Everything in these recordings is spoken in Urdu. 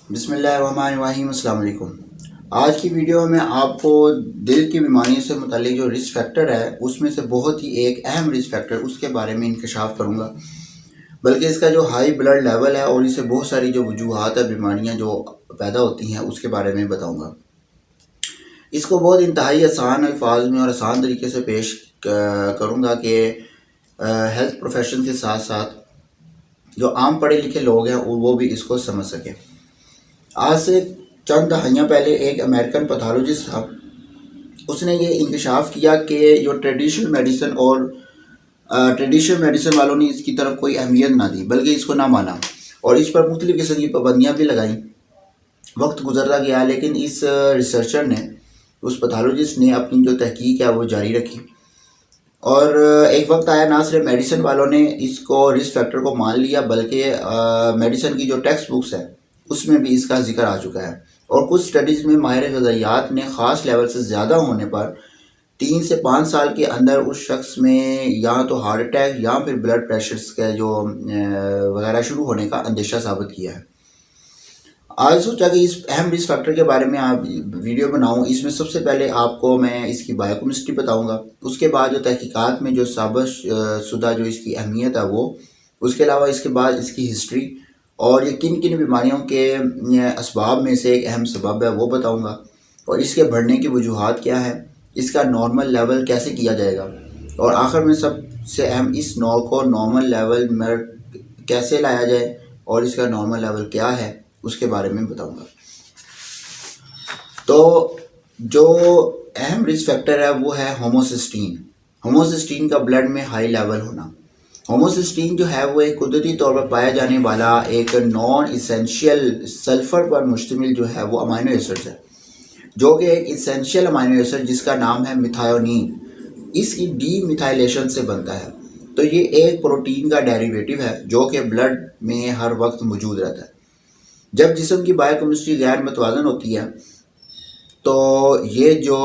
بسم اللہ الرحمن الرحیم، السلام علیکم۔ آج کی ویڈیو میں آپ کو دل کی بیماریوں سے متعلق جو رسک فیکٹر ہے اس میں سے بہت ہی ایک اہم رسک فیکٹر اس کے بارے میں انکشاف کروں گا، بلکہ اس کا جو ہائی بلڈ لیول ہے اور اس سے بہت ساری جو وجوہات ہے بیماریاں جو پیدا ہوتی ہیں اس کے بارے میں بتاؤں گا۔ اس کو بہت انتہائی آسان الفاظ میں اور آسان طریقے سے پیش کروں گا کہ ہیلتھ پروفیشن کے ساتھ ساتھ جو عام پڑھے لکھے لوگ ہیں وہ بھی اس کو سمجھ سکیں۔ آج سے چند دہائیاں پہلے ایک امریکن پیتھولوجسٹ تھا، اس نے یہ انکشاف کیا کہ جو ٹریڈیشنل میڈیسن اور ٹریڈیشنل میڈیسن والوں نے اس کی طرف کوئی اہمیت نہ دی بلکہ اس کو نہ مانا اور اس پر مختلف قسم کی پابندیاں بھی لگائیں۔ وقت گزرتا گیا لیکن اس ریسرچر نے، اس پیتھولوجسٹ نے اپنی جو تحقیق ہے وہ جاری رکھی، اور ایک وقت آیا نہ صرف میڈیسن والوں نے اس کو رسک فیکٹر کو مان لیا بلکہ میڈیسن کی جو ٹیکسٹ بکس ہے اس میں بھی اس کا ذکر آ چکا ہے، اور کچھ سٹڈیز میں ماہر غذائیات نے خاص لیول سے زیادہ ہونے پر 3 سے 5 سال کے اندر اس شخص میں یا تو ہارٹ اٹیک یا پھر بلڈ پریشرز کا جو وغیرہ شروع ہونے کا اندیشہ ثابت کیا ہے۔ آج سوچا کہ اس اہم رسک فیکٹر کے بارے میں آپ ویڈیو بناؤں۔ اس میں سب سے پہلے آپ کو میں اس کی بایو کیمسٹری بتاؤں گا، اس کے بعد جو تحقیقات میں جو ثابت شدہ جو اس کی اہمیت ہے وہ، اس کے علاوہ اس کے بعد اس کی ہسٹری اور یہ کن کن بیماریوں کے اسباب میں سے ایک اہم سبب ہے وہ بتاؤں گا، اور اس کے بڑھنے کی وجوہات کیا ہے، اس کا نارمل لیول کیسے کیا جائے گا، اور آخر میں سب سے اہم اس نو کو نارمل لیول میں کیسے لایا جائے اور اس کا نارمل لیول کیا ہے اس کے بارے میں بتاؤں گا۔ تو جو اہم رسک فیکٹر ہے وہ ہے ہوموسسٹین۔ ہوموسسٹین کا بلڈ میں ہائی لیول ہونا۔ ہوموسسٹین جو ہے وہ ایک قدرتی طور پر پایا جانے والا ایک نان اسینشیل سلفر پر مشتمل جو ہے وہ امائنو ایسڈ ہے، جو کہ ایک اسینشیل امائنو ایسڈ جس کا نام ہے میتھائونین، اس کی ڈی میتھائلیشن سے بنتا ہے۔ تو یہ ایک پروٹین کا ڈیریویٹو ہے جو کہ بلڈ میں ہر وقت موجود رہتا ہے۔ جب جسم کی بایو کیمسٹری غیر متوازن ہوتی ہے تو یہ جو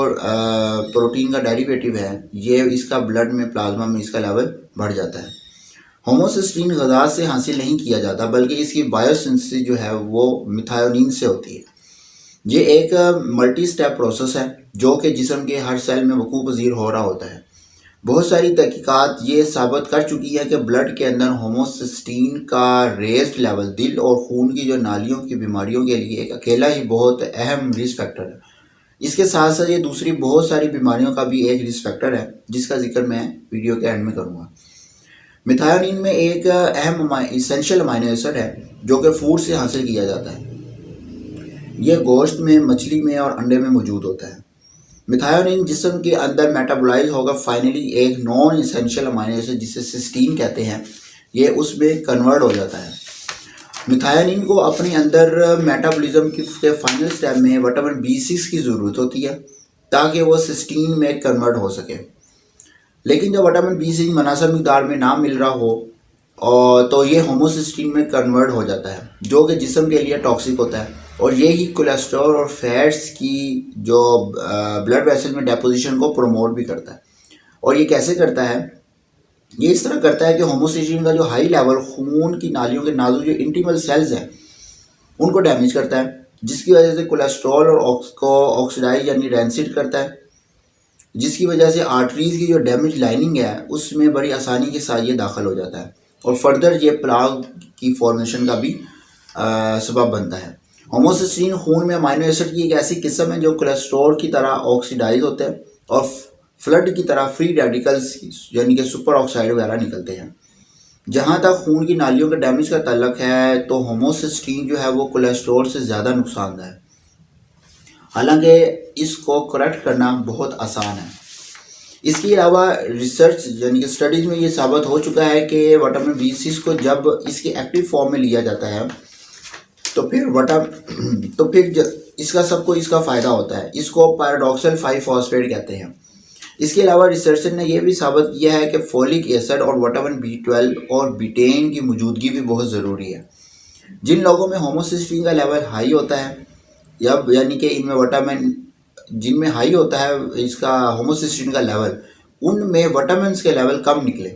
پروٹین کا ڈیریویٹو ہے یہ اس کا بلڈ میں پلازما میں اس کا لیول بڑھ جاتا ہے۔ ہوموسسٹین غذا سے حاصل نہیں کیا جاتا بلکہ اس کی بایو سنتھسس جو ہے وہ میتھائونین سے ہوتی ہے۔ یہ ایک ملٹی سٹیپ پروسیس ہے جو کہ جسم کے ہر سیل میں وقوع پذیر ہو رہا ہوتا ہے۔ بہت ساری تحقیقات یہ ثابت کر چکی ہے کہ بلڈ کے اندر ہوموسسٹین کا ریزڈ لیول دل اور خون کی جو نالیوں کی بیماریوں کے لیے ایک اکیلا ہی بہت اہم رسک فیکٹر ہے۔ اس کے ساتھ ساتھ یہ دوسری بہت ساری بیماریوں کا بھی ایک رسک فیکٹر ہے جس کا ذکر میں ویڈیو کے اینڈ میں کروں گا۔ میتھائونین میں ایک اہم اسینشیل امائنو ایسڈ ہے جو کہ فوڈ سے حاصل کیا جاتا ہے۔ یہ گوشت میں، مچھلی میں اور انڈے میں موجود ہوتا ہے۔ میتھائونین جسم کے اندر میٹابولائز ہوگا فائنلی ایک نان اسینشیل امائنو ایسڈ جسے سسٹین کہتے ہیں، یہ اس میں کنورٹ ہو جاتا ہے۔ میتھائونین کو اپنے اندر میٹابولزم کے فائنل سٹیپ میں وٹامن B6 کی ضرورت ہوتی ہے تاکہ وہ سسٹین میں کنورٹ ہو سکے، لیکن جب وٹامن B6 مناسب مقدار میں نہ مل رہا ہو تو یہ ہوموسسٹین میں کنورٹ ہو جاتا ہے جو کہ جسم کے لیے ٹاکسک ہوتا ہے، اور یہی کولیسٹرول اور فیٹس کی جو بلڈ ویسل میں ڈیپوزیشن کو پروموٹ بھی کرتا ہے۔ اور یہ کیسے کرتا ہے؟ یہ اس طرح کرتا ہے کہ ہوموسسٹین کا جو ہائی لیول خون کی نالیوں کے نازک جو انٹیمل سیلز ہیں ان کو ڈیمیج کرتا ہے، جس کی وجہ سے کولیسٹرول اور کو آکسیڈائز یعنی رینسڈ کرتا ہے، جس کی وجہ سے آرٹریز کی جو ڈیمیج لائننگ ہے اس میں بڑی آسانی کے ساتھ یہ داخل ہو جاتا ہے، اور فردر یہ پلاگ کی فارمیشن کا بھی سبب بنتا ہے۔ ہوموسسٹین خون میں امائنو ایسڈ کی ایک ایسی قسم ہے جو کولیسٹرول کی طرح آکسیڈائز ہوتا ہے اور فلڈ کی طرح فری ریڈیکلز یعنی کہ سپر آکسائڈ وغیرہ نکلتے ہیں۔ جہاں تک خون کی نالیوں کے ڈیمیج کا تعلق ہے تو ہوموسسٹین جو ہے وہ کولیسٹرول سے زیادہ نقصان دہ ہے، حالانکہ اس کو کریکٹ کرنا بہت آسان ہے۔ اس کے علاوہ ریسرچ یعنی کہ اسٹڈیز میں یہ ثابت ہو چکا ہے کہ وٹامن B6 کو جب اس کے ایکٹیو فارم میں لیا جاتا ہے تو پھر اس کا سب کو اس کا فائدہ ہوتا ہے۔ اس کو پیراڈاکسل 5 فاسفیٹ کہتے ہیں۔ اس کے علاوہ ریسرچر نے یہ بھی ثابت کیا ہے کہ فولک ایسڈ اور وٹامن B12 اور بیٹین کی موجودگی بھی بہت ضروری ہے۔ جن لوگوں میں ہوموسسٹین کا لیول ہائی ہوتا ہے یعنی کہ ان میں جن میں ہائی ہوتا ہے اس کا ہوموسسٹین کا لیول، ان میں وٹامنس کے لیول کم نکلے۔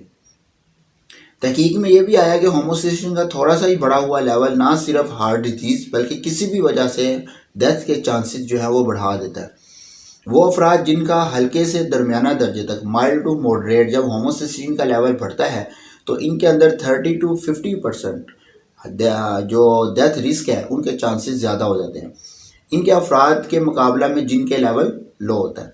تحقیق میں یہ بھی آیا کہ ہوموسیسٹین کا تھوڑا سا ہی بڑھا ہوا لیول نہ صرف ہارٹ ڈیزیز بلکہ کسی بھی وجہ سے ڈیتھ کے چانسز جو ہے وہ بڑھا دیتا ہے۔ وہ افراد جن کا ہلکے سے درمیانہ درجے تک مائلڈ ٹو ماڈریٹ جب ہوموسیسٹین کا لیول بڑھتا ہے تو ان کے اندر 30 to 50% جو ڈیتھ رسک ہے ان کے چانسز زیادہ ہو جاتے ہیں ان کے افراد کے مقابلہ میں جن کے لیول لو ہوتا ہے۔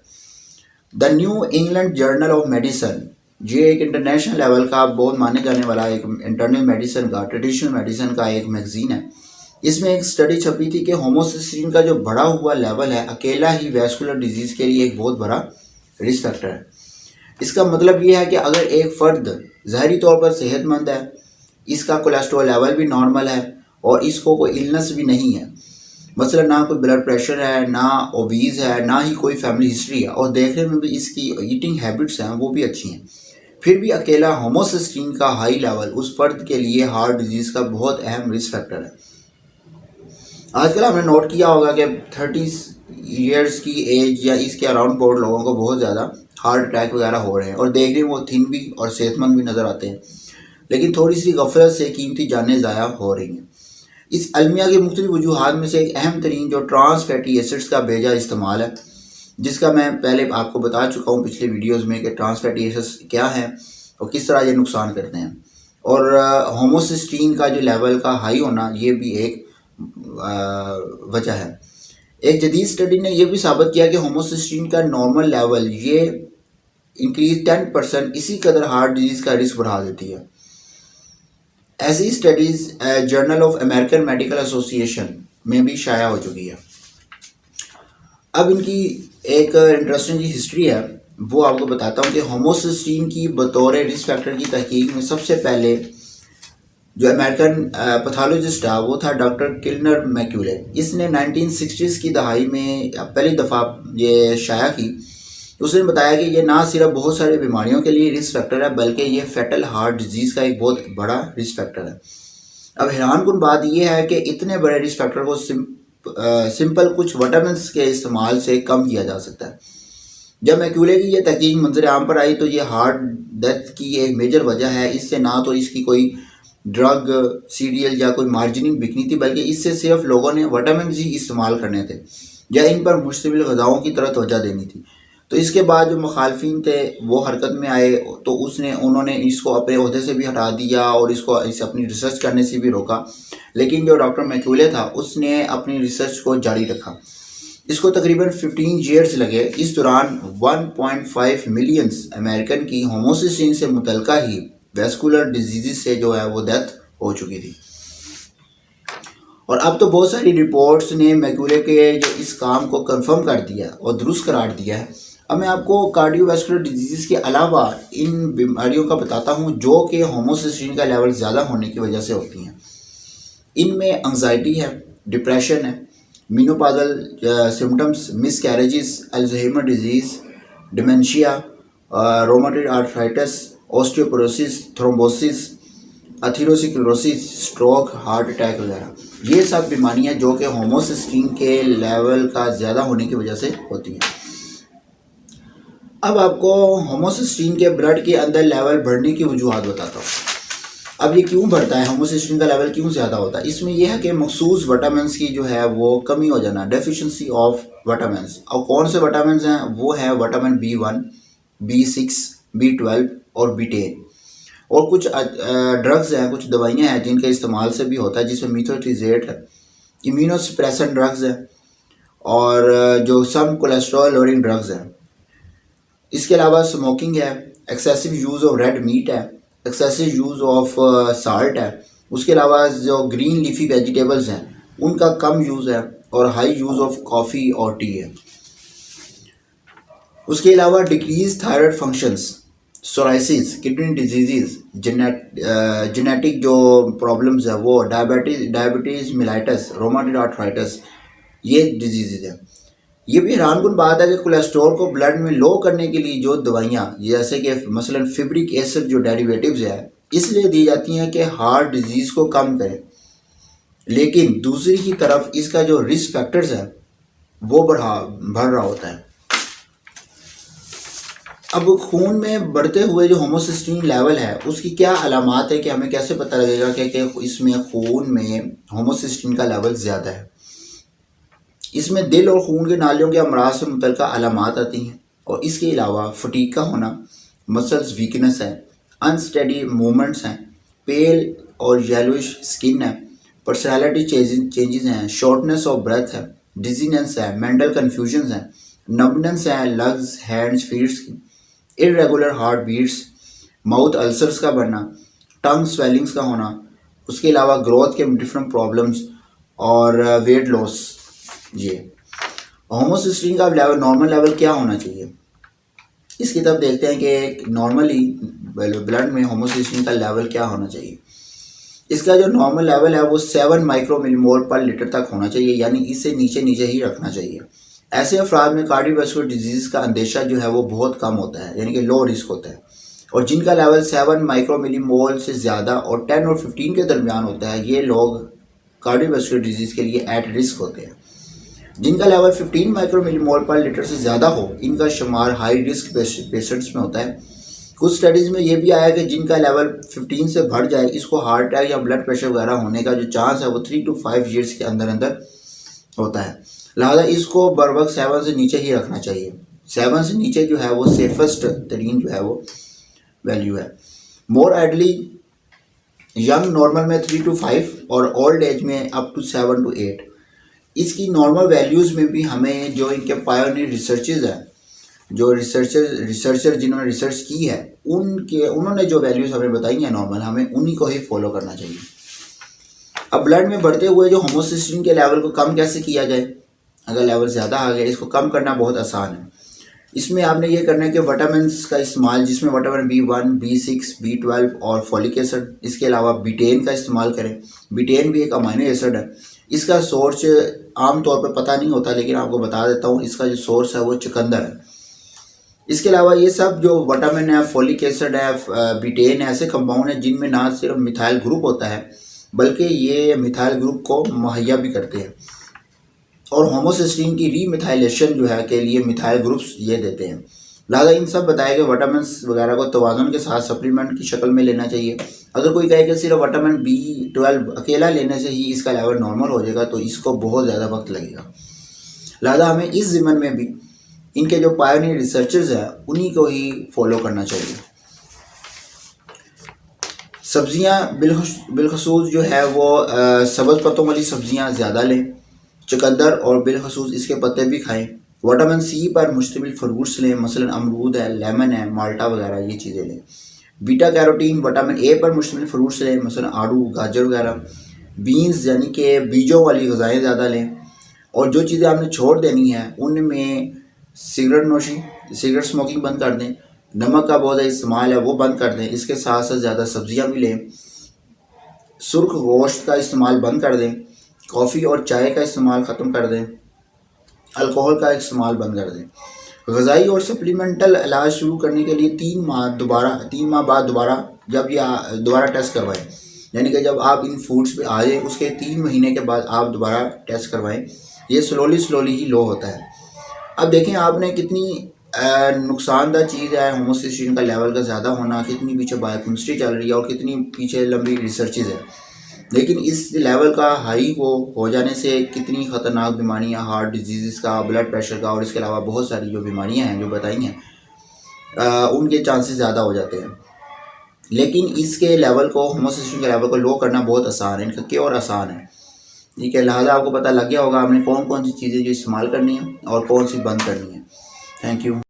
The New England journal of medicine, یہ ایک انٹرنیشنل لیول کا بہت مانے جانے والا ایک انٹرنل میڈیسن کا ٹریڈیشنل میڈیسن کا ایک میگزین ہے۔ اس میں ایک سٹڈی چھپی تھی کہ ہوموسیسٹین کا جو بڑا ہوا لیول ہے اکیلا ہی ویسکولر ڈیزیز کے لیے ایک بہت بڑا رسک فیکٹر ہے۔ اس کا مطلب یہ ہے کہ اگر ایک فرد ظاہری طور پر صحت مند ہے، اس کا کولیسٹرول لیول بھی نارمل ہے اور اس کو کوئی النس بھی نہیں ہے، مثلا نہ کوئی بلڈ پریشر ہے، نہ اوبیز ہے، نہ ہی کوئی فیملی ہسٹری ہے، اور دیکھنے میں بھی اس کی ایٹنگ ہیبٹس ہیں وہ بھی اچھی ہیں، پھر بھی اکیلا ہوموسیسٹین کا ہائی لیول اس فرد کے لیے ہارٹ ڈیزیز کا بہت اہم رسک فیکٹر ہے۔ آج کل ہم نے نوٹ کیا ہوگا کہ 30 ایئرس کی ایج یا اس کے اراؤنڈ بورڈ لوگوں کو بہت زیادہ ہارٹ اٹیک وغیرہ ہو رہے ہیں اور دیکھنے میں وہ تھن بھی اور صحت مند بھی نظر آتے ہیں، لیکن تھوڑی سی غفلت سے قیمتی جانیں ضائع ہو رہی ہیں۔ اس المیہ کی مختلف وجوہات میں سے ایک اہم ترین جو ٹرانس فیٹی ایسڈز کا بیجا استعمال ہے، جس کا میں پہلے آپ کو بتا چکا ہوں پچھلے ویڈیوز میں کہ ٹرانس فیٹی ایسڈز کیا ہیں اور کس طرح یہ نقصان کرتے ہیں، اور ہوموسیسٹین کا جو لیول کا ہائی ہونا یہ بھی ایک وجہ ہے۔ ایک جدید سٹڈی نے یہ بھی ثابت کیا کہ ہوموسیسٹین کا نارمل لیول یہ انکریز 10% اسی قدر ہارٹ ڈیزیز کا رسک بڑھا دیتی ہے۔ ایسی studies journal of American medical association میں بھی شائع ہو چکی ہے۔ اب ان کی ایک انٹرسٹنگ کی ہسٹری ہے، وہ آپ کو بتاتا ہوں کہ ہوموسیسٹین کی بطور رسک فیکٹر کی تحقیق میں سب سے پہلے جو امریکن پیتھولوجسٹ ہے وہ تھا ڈاکٹر کلنر میکیولے۔ اس نے 1960s کی دہائی میں پہلی دفعہ یہ شائع کی۔ اس نے بتایا کہ یہ نہ صرف بہت ساری بیماریوں کے لیے رسک فیکٹر ہے بلکہ یہ فیٹل ہارٹ ڈیزیز کا ایک بہت بڑا رسک فیکٹر ہے۔ اب حیران کن بات یہ ہے کہ اتنے بڑے رسک فیکٹر کو سمپل کچھ وٹامنس کے استعمال سے کم کیا جا سکتا ہے۔ جب میکیولے کی یہ تحقیق منظر عام پر آئی تو یہ ہارٹ ڈیتھ کی ایک میجر وجہ ہے۔ اس سے نہ تو اس کی کوئی ڈرگ سیریل یا کوئی مارجننگ بکنی تھی بلکہ اس سے صرف لوگوں نے وٹامنز ہی استعمال کرنے تھے یا ان پر مشتمل غذاؤں کی طرف توجہ دینی تھی۔ تو اس کے بعد جو مخالفین تھے وہ حرکت میں آئے تو انہوں نے اس کو اپنے عہدے سے بھی ہٹا دیا اور اس کو اپنی ریسرچ کرنے سے بھی روکا، لیکن جو ڈاکٹر میکیولے تھا اس نے اپنی ریسرچ کو جاری رکھا۔ اس کو تقریباً 15 ایئرز لگے۔ اس دوران 1.5 ملینز امریکن کی ہوموسیسٹین سے متعلقہ ہی ویسکولر ڈیزیز سے جو ہے وہ ڈیتھ ہو چکی تھی۔ اور اب تو بہت ساری رپورٹس نے میکیولے کے جو اس کام کو کنفرم کر دیا اور درست قرار دیا ہے۔ اب میں آپ کو کارڈیو ویسکولر ڈیزیز کے علاوہ ان بیماریوں کا بتاتا ہوں جو کہ ہوموسیسٹین کا لیول زیادہ ہونے کی وجہ سے ہوتی ہیں۔ ان میں انگزائٹی ہے، ڈپریشن ہے، menopausal symptoms, miscarriages, Alzheimer disease, dementia, rheumatoid arthritis, osteoporosis, thrombosis, atherosclerosis, stroke, heart attack وغیرہ، یہ سب بیماریاں جو کہ ہوموسیسٹین کے لیول کا زیادہ ہونے کی وجہ سے ہوتی ہیں۔ اب آپ کو ہوموسیسٹین کے بلڈ کے اندر لیول بڑھنے کی وجوہات بتاتا ہوں۔ اب یہ کیوں بڑھتا ہے، ہوموسیسٹین کا لیول کیوں زیادہ ہوتا ہے؟ اس میں یہ ہے کہ مخصوص وٹامنس کی جو ہے وہ کمی ہو جانا، ڈیفیشنسی آف وٹامنس۔ اور کون سے وٹامنس ہیں؟ وہ ہیں وٹامن B1، B6، B12 اور B10۔ اور کچھ ڈرگز ہیں، کچھ دوائیاں ہیں جن کے استعمال سے بھی ہوتا ہے، جس میں میتھوٹریزیٹ ہے، امیونو سپریسنٹ ڈرگز ہیں اور جو سم کولیسٹرول لوئرنگ ڈرگز ہیں۔ اس کے علاوہ سموکنگ ہے، excessive use of red meat ہے، ایکسیسو یوز آف سالٹ ہے۔ اس کے علاوہ جو گرین لیفی ویجیٹیبلز ہیں ان کا کم یوز ہے اور ہائی یوز آف کافی اور ٹی ہے۔ اس کے علاوہ decrease thyroid functions, psoriasis, kidney diseases, genetic جو پرابلمز ہیں وہ ڈائبٹیز میلائٹس، روماٹائڈ آرتھرائٹس، یہ ڈیزیزز ہیں۔ یہ بھی حیران کن بات ہے کہ کولیسٹرول کو بلڈ میں لو کرنے کے لیے جو دوائیاں جیسے کہ مثلا فیبرک ایسڈ جو ڈیریویٹیوز ہیں اس لیے دی جاتی ہیں کہ ہارٹ ڈیزیز کو کم کرے، لیکن دوسری کی طرف اس کا جو رسک فیکٹرز ہے وہ بڑھ رہا ہوتا ہے۔ اب خون میں بڑھتے ہوئے جو ہوموسسٹین لیول ہے اس کی کیا علامات ہے کہ ہمیں کیسے پتہ لگے گا کہ اس میں خون میں ہوموسسٹین کا لیول زیادہ ہے؟ اس میں دل اور خون کے نالیوں کے امراض سے متعلقہ علامات آتی ہیں، اور اس کے علاوہ فٹیگ کا ہونا، مسلز ویکنس ہے، انسٹیڈی موومنٹس ہیں، پیل اور یلوش سکن ہے، پرسنالٹی چینجز ہیں، شارٹنس آف بریتھ ہے، ڈیزینس ہے، مینٹل کنفیوژنز ہیں، نمبنس ہیں لگز ہینڈز فیٹس کی، irregular heart beats, mouth ulcers کا بننا، ٹنگ سویلنگز کا ہونا، اس کے علاوہ گروتھ کے ڈفرینٹ پرابلمس اور ویٹ لاس۔ یہ ہوموسسٹین کا لیول نارمل لیول کیا ہونا چاہیے؟ اس کی طرف دیکھتے ہیں کہ نارملی بلڈ میں ہوموسسٹین کا لیول کیا ہونا چاہیے۔ اس کا جو نارمل لیول ہے وہ 7 مائکرو ملی مول پر لیٹر تک ہونا چاہیے، یعنی اس سے نیچے ہی رکھنا چاہیے۔ ایسے افراد میں کارڈیوواسکولر ڈیزیز کا اندیشہ جو ہے وہ بہت کم ہوتا ہے، یعنی کہ لو رسک ہوتا ہے، اور جن کا لیول 7 مائکرو ملی مول سے زیادہ اور 10 اور 15 کے درمیان ہوتا ہے، یہ لوگ کارڈیوواسکولر ڈیزیز کے لیے ایٹ رسک ہوتے ہیں۔ جن کا لیول 15 مائکرو ملی مول پر لیٹر سے زیادہ ہو، ان کا شمار ہائی رسک پیشنٹس میں ہوتا ہے۔ کچھ سٹڈیز میں یہ بھی آیا کہ جن کا لیول 15 سے بڑھ جائے، اس کو ہارٹ اٹیک یا بلڈ پریشر وغیرہ ہونے کا جو چانس ہے وہ 3 to 5 ایئرس کے اندر ہوتا ہے، لہٰذا اس کو بر وقت 7 سے نیچے ہی رکھنا چاہیے۔ 7 سے نیچے جو ہے وہ سیفسٹ ترین جو ہے وہ ویلیو ہے۔ مور ایڈلی ینگ نارمل میں 3 to 5 اور اولڈ ایج میں اپ ٹو 7 to 8۔ اس کی نارمل ویلیوز میں بھی ہمیں جو ان کے پائونیئر ریسرچز ہیں، جو ریسرچر جنہوں نے ریسرچ کی ہے، انہوں نے جو ویلیوز ہمیں بتائی ہیں نارمل، ہمیں انہی کو ہی فالو کرنا چاہیے۔ اب بلڈ میں بڑھتے ہوئے جو ہوموسسٹین کے لیول کو کم کیسے کیا جائے؟ اگر لیول زیادہ آ گیا، اس کو کم کرنا بہت آسان ہے۔ اس میں آپ نے یہ کرنا ہے کہ وٹامنس کا استعمال، جس میں وٹامن B1 B6 B12 اور فولک ایسڈ، اس کے علاوہ بیٹین کا استعمال کریں۔ بیٹین بھی ایک امائنو ایسڈ ہے، اس کا سورس عام طور پہ پتہ نہیں ہوتا، لیکن آپ کو بتا دیتا ہوں، اس کا جو سورس ہے وہ چقندر ہے۔ اس کے علاوہ یہ سب جو وٹامن ہے، فولک ایسڈ ہے، بیٹین ہے، ایسے کمپاؤنڈ ہیں جن میں نہ صرف میتھائل گروپ ہوتا ہے بلکہ یہ میتھائل گروپ کو مہیا بھی کرتے ہیں، اور ہوموسسٹین کی ری میتھائلیشن جو ہے کے لیے میتھائل گروپس یہ دیتے ہیں۔ لہٰذا ان سب بتائے گئے وٹامنس وغیرہ کو توازن کے ساتھ سپلیمنٹ کی شکل میں لینا چاہیے۔ اگر کوئی کہے کہ صرف وٹامن B12 اکیلا لینے سے ہی اس کا لیول نارمل ہو جائے گا، تو اس کو بہت زیادہ وقت لگے گا۔ لہٰذا ہمیں اس ضمن میں بھی ان کے جو پائونیئر ریسرچرز ہیں انہی کو ہی فالو کرنا چاہیے۔ سبزیاں بالخصوص جو ہے وہ سبز پتوں والی سبزیاں زیادہ لیں، چقندر اور بالخصوص اس کے پتے بھی کھائیں۔ وٹامن C پر مشتمل فروٹس لیں، مثلا امرود ہے، لیمن ہے، مالٹا وغیرہ، یہ چیزیں لیں۔ بیٹا کیروٹین وٹامن A پر مشتمل فروٹس لیں، مثلا آڑو، گاجر وغیرہ۔ بینز یعنی کہ بیجوں والی غذائیں زیادہ لیں، اور جو چیزیں آپ نے چھوڑ دینی ہیں ان میں سگریٹ اسموکنگ بند کر دیں، نمک کا بہت زیادہ استعمال ہے وہ بند کر دیں، اس کے ساتھ ساتھ زیادہ سبزیاں بھی لیں، سرخ گوشت کا استعمال بند کر دیں، کافی اور چائے کا استعمال ختم کر دیں، الکوہل کا استعمال بند کر دیں۔ غذائی اور سپلیمنٹل علاج شروع کرنے کے لیے 3 ماہ بعد دوبارہ ٹیسٹ کروائیں، یعنی کہ جب آپ ان فوڈز پہ آ جائیں اس کے 3 مہینے کے بعد آپ دوبارہ ٹیسٹ کروائیں۔ یہ سلولی ہی لو ہوتا ہے۔ اب دیکھیں آپ نے کتنی نقصان دہ چیز ہے ہوموسسٹین کا لیول کا زیادہ ہونا، کتنی پیچھے بایو کیمسٹری چل رہی ہے اور کتنی پیچھے لمبی ریسرچز ہے، لیکن اس لیول کا ہائی ہو جانے سے کتنی خطرناک بیماریاں، ہارٹ ڈیزیزز کا، بلڈ پریشر کا، اور اس کے علاوہ بہت ساری جو بیماریاں ہیں جو بتائی ہیں ان کے چانسز زیادہ ہو جاتے ہیں۔ لیکن اس کے لیول کو، ہوموسسٹین کے لیول کو لو کرنا بہت آسان ہے، ان کا کیور آسان ہے، ٹھیک ہے۔ لہٰذا آپ کو پتہ لگ گیا ہوگا آپ نے کون سی چیزیں جو استعمال کرنی ہیں اور کون سی بند کرنی ہیں۔ Thank you.